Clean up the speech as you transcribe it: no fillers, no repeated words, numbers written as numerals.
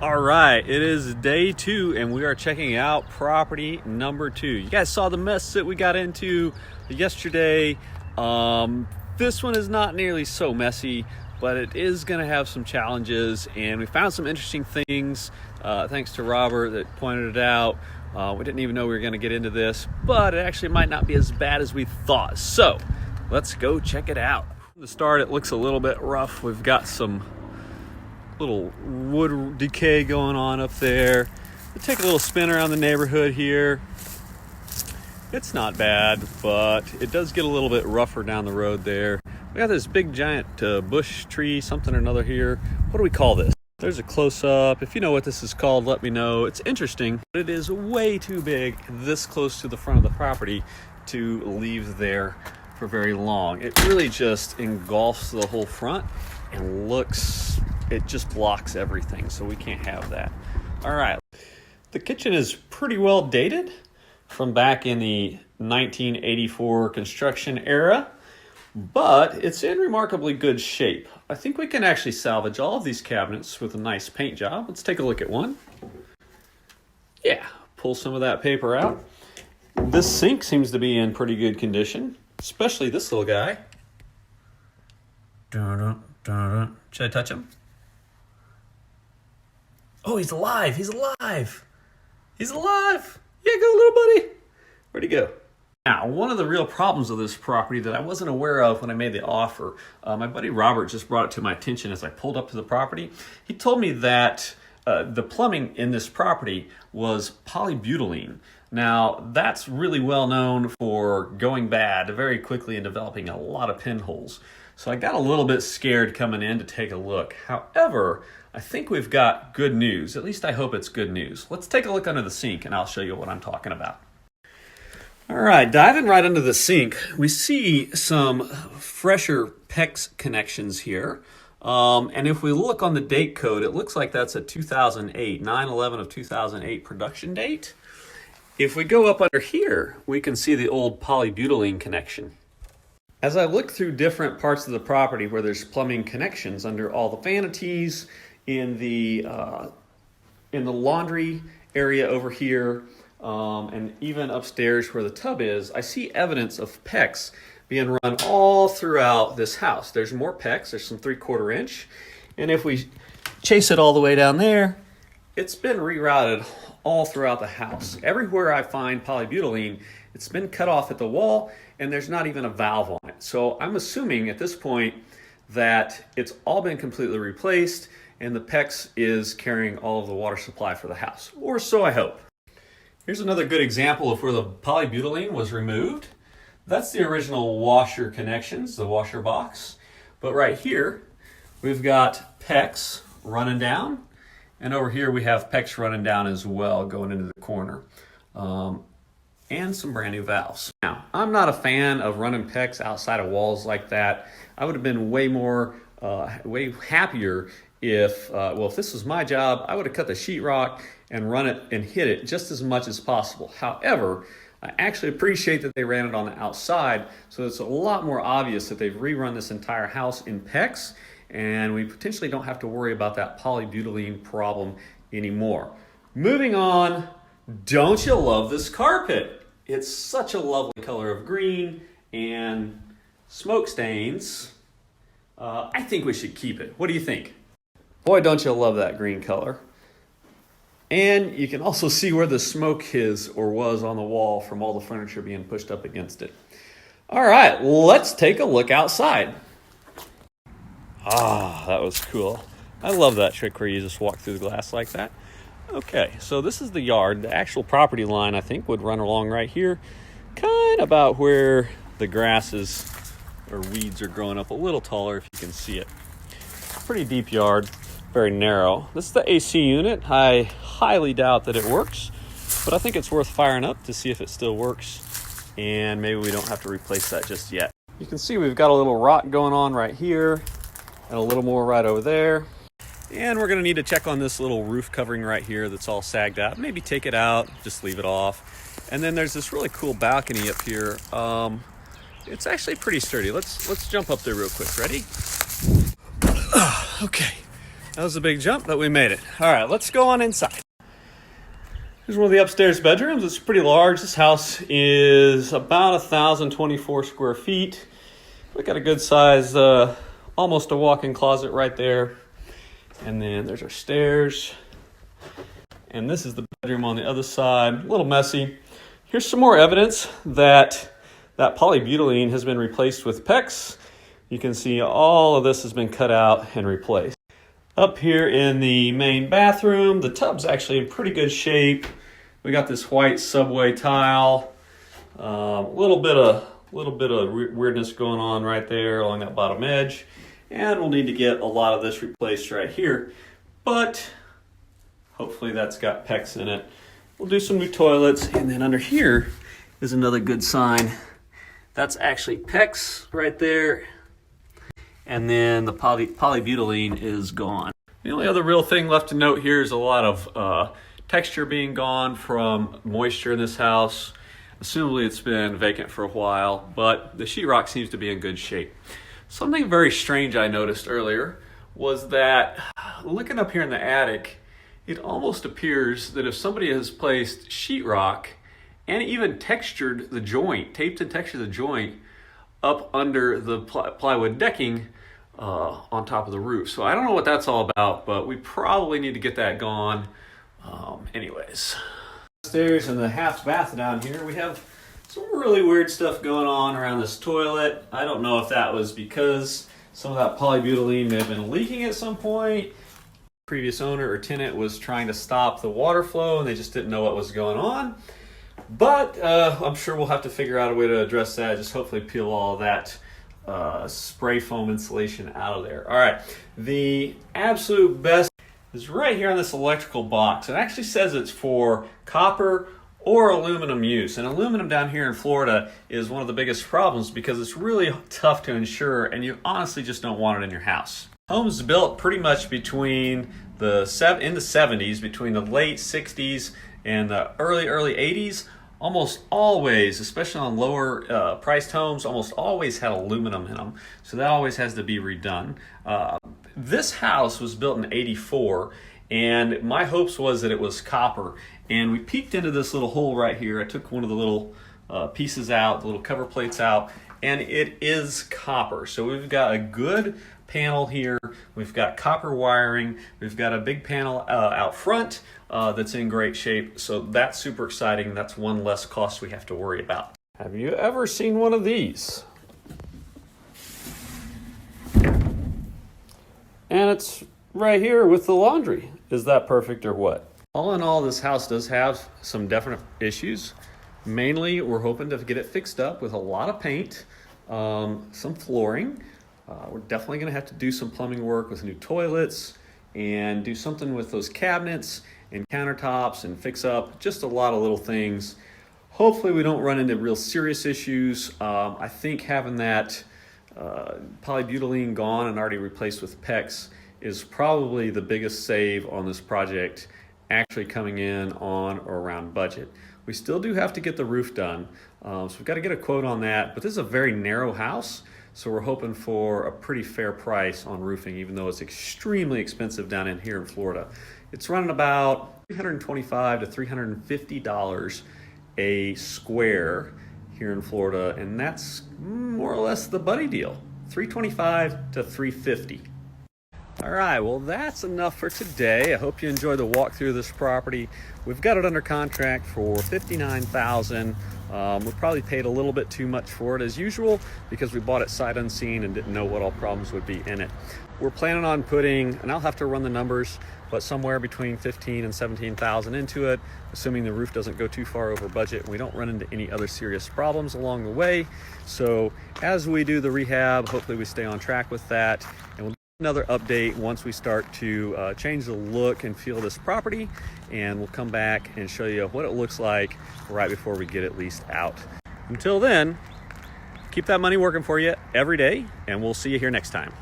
All right, it is day 2 and we are checking out property number 2. You guys saw the mess that we got into yesterday. This one is not nearly so messy, but it is going to have some challenges, and we found some interesting things thanks to Robert that pointed it out. We didn't even know we were going to get into this, but it actually might not be as bad as we thought. So let's go check it out. From the start, it looks a little bit rough. We've got some little wood decay going on up there. We'll take a little spin around the neighborhood here. It's not bad, but it does get a little bit rougher down the road there. We got this big giant bush tree, something or another here. What do we call this? There's a close-up. If you know what this is called, let me know. It's interesting, but it is way too big this close to the front of the property to leave there for very long. It really just engulfs the whole front and it just blocks everything, so we can't have that. All right, the kitchen is pretty well dated from back in the 1984 construction era, but it's in remarkably good shape. I think we can actually salvage all of these cabinets with a nice paint job. Let's take a look at one. Yeah, pull some of that paper out. This sink seems to be in pretty good condition, especially this little guy. Should I touch him? Oh, he's alive. He's alive. He's alive. Yeah, go, little buddy. Where'd he go? Now, one of the real problems of this property that I wasn't aware of when I made the offer, my buddy Robert just brought it to my attention as I pulled up to the property. He told me that the plumbing in this property was polybutylene. Now, that's really well known for going bad very quickly and developing a lot of pinholes. So I got a little bit scared coming in to take a look. However, I think we've got good news. At least I hope it's good news. Let's take a look under the sink and I'll show you what I'm talking about. All right, diving right under the sink, we see some fresher PEX connections here. And if we look on the date code, it looks like that's a 2008, 9/11 of 2008 production date. If we go up under here, we can see the old polybutylene connection. As I look through different parts of the property where there's plumbing connections, under all the vanities, in the laundry area over here, and even upstairs where the tub is, I see evidence of PEX being run all throughout this house. There's more PEX, there's some 3/4 inch, and if we chase it all the way down there, it's been rerouted all throughout the house. Everywhere I find polybutylene, it's been cut off at the wall, and there's not even a valve on it. So I'm assuming at this point that it's all been completely replaced and the PEX is carrying all of the water supply for the house, or so I hope. Here's another good example of where the polybutylene was removed. That's the original washer connections, the washer box. But right here, we've got PEX running down, and over here we have PEX running down as well, going into the corner. And some brand new valves. Now, I'm not a fan of running PEX outside of walls like that. I would have been way happier if this was my job, I would have cut the sheetrock and run it and hit it just as much as possible. However, I actually appreciate that they ran it on the outside, so it's a lot more obvious that they've rerun this entire house in PEX, and we potentially don't have to worry about that polybutylene problem anymore. Moving on, don't you love this carpet? It's such a lovely color of green and smoke stains. I think we should keep it. What do you think? Boy, don't you love that green color. And you can also see where the smoke is or was on the wall from all the furniture being pushed up against it. All right, let's take a look outside. Ah, that was cool. I love that trick where you just walk through the glass like that. Okay, so this is the yard. The actual property line, I think, would run along right here, kind of about where the grasses or weeds are growing up a little taller, if you can see it. Pretty deep yard, very narrow. This is the AC unit. I highly doubt that it works, but I think it's worth firing up to see if it still works, and maybe we don't have to replace that just yet. You can see we've got a little rot going on right here, and a little more right over there. And we're going to need to check on this little roof covering right here that's all sagged out. Maybe take it out, just leave it off. And then there's this really cool balcony up here. It's actually pretty sturdy. Let's jump up there real quick. Ready? Okay. That was a big jump, but we made it. All right, let's go on inside. Here's one of the upstairs bedrooms. It's pretty large. This house is about 1,024 square feet. We got a good size, almost a walk-in closet right there. And then there's our stairs. And this is the bedroom on the other side. A little messy. Here's some more evidence that polybutylene has been replaced with PEX. You can see all of this has been cut out and replaced. Up here in the main bathroom, the tub's actually in pretty good shape. We got this white subway tile. A little bit of weirdness going on right there along that bottom edge. And we'll need to get a lot of this replaced right here. But hopefully that's got PEX in it. We'll do some new toilets. And then under here is another good sign. That's actually PEX right there. And then the polybutylene is gone. The only other real thing left to note here is a lot of texture being gone from moisture in this house. Assumably it's been vacant for a while, but the sheetrock seems to be in good shape. Something very strange I noticed earlier was that looking up here in the attic, it almost appears that if somebody has placed sheetrock and even textured the joint, taped and textured the joint up under the plywood decking on top of the roof. So I don't know what that's all about, but we probably need to get that gone. Anyways. Upstairs in the half bath down here, we have some really weird stuff going on around this toilet. I don't know if that was because some of that polybutylene may have been leaking at some point. Previous owner or tenant was trying to stop the water flow and they just didn't know what was going on. But I'm sure we'll have to figure out a way to address that. Just hopefully peel all of that spray foam insulation out of there. All right, the absolute best is right here on this electrical box. It actually says it's for copper or aluminum use. And aluminum down here in Florida is one of the biggest problems because it's really tough to insure and you honestly just don't want it in your house. Homes built pretty much between in the 70s, between the late 60s and the early 80s, almost always, especially on lower priced homes, almost always had aluminum in them. So that always has to be redone. This house was built in '84 and my hopes was that it was copper. And we peeked into this little hole right here. I took one of the little pieces out, the little cover plates out, and it is copper. So we've got a good panel here. We've got copper wiring. We've got a big panel out front that's in great shape. So that's super exciting. That's one less cost we have to worry about. Have you ever seen one of these? And it's right here with the laundry. Is that perfect or what? All in all, this house does have some definite issues. Mainly, we're hoping to get it fixed up with a lot of paint, some flooring. We're definitely going to have to do some plumbing work with new toilets and do something with those cabinets and countertops and fix up just a lot of little things. Hopefully we don't run into real serious issues. I think having that polybutylene gone and already replaced with PEX is probably the biggest save on this project, actually coming in on or around budget. We still do have to get the roof done, so we've got to get a quote on that, but this is a very narrow house, so we're hoping for a pretty fair price on roofing, even though it's extremely expensive down in here in Florida. It's running about $325 to $350 a square here in Florida, and that's more or less the buddy deal, $325 to $350. All right, well, that's enough for today. I hope you enjoyed the walkthrough of this property. We've got it under contract for $59,000. We probably paid a little bit too much for it as usual because we bought it sight unseen and didn't know what all problems would be in it. We're planning on putting, and I'll have to run the numbers, but somewhere between $15,000 and $17,000 into it, assuming the roof doesn't go too far over budget and we don't run into any other serious problems along the way. So as we do the rehab, hopefully we stay on track with that, and we'll do another update once we start to change the look and feel of this property, and we'll come back and show you what it looks like right before we get it leased out. Until then, keep that money working for you every day, and we'll see you here next time.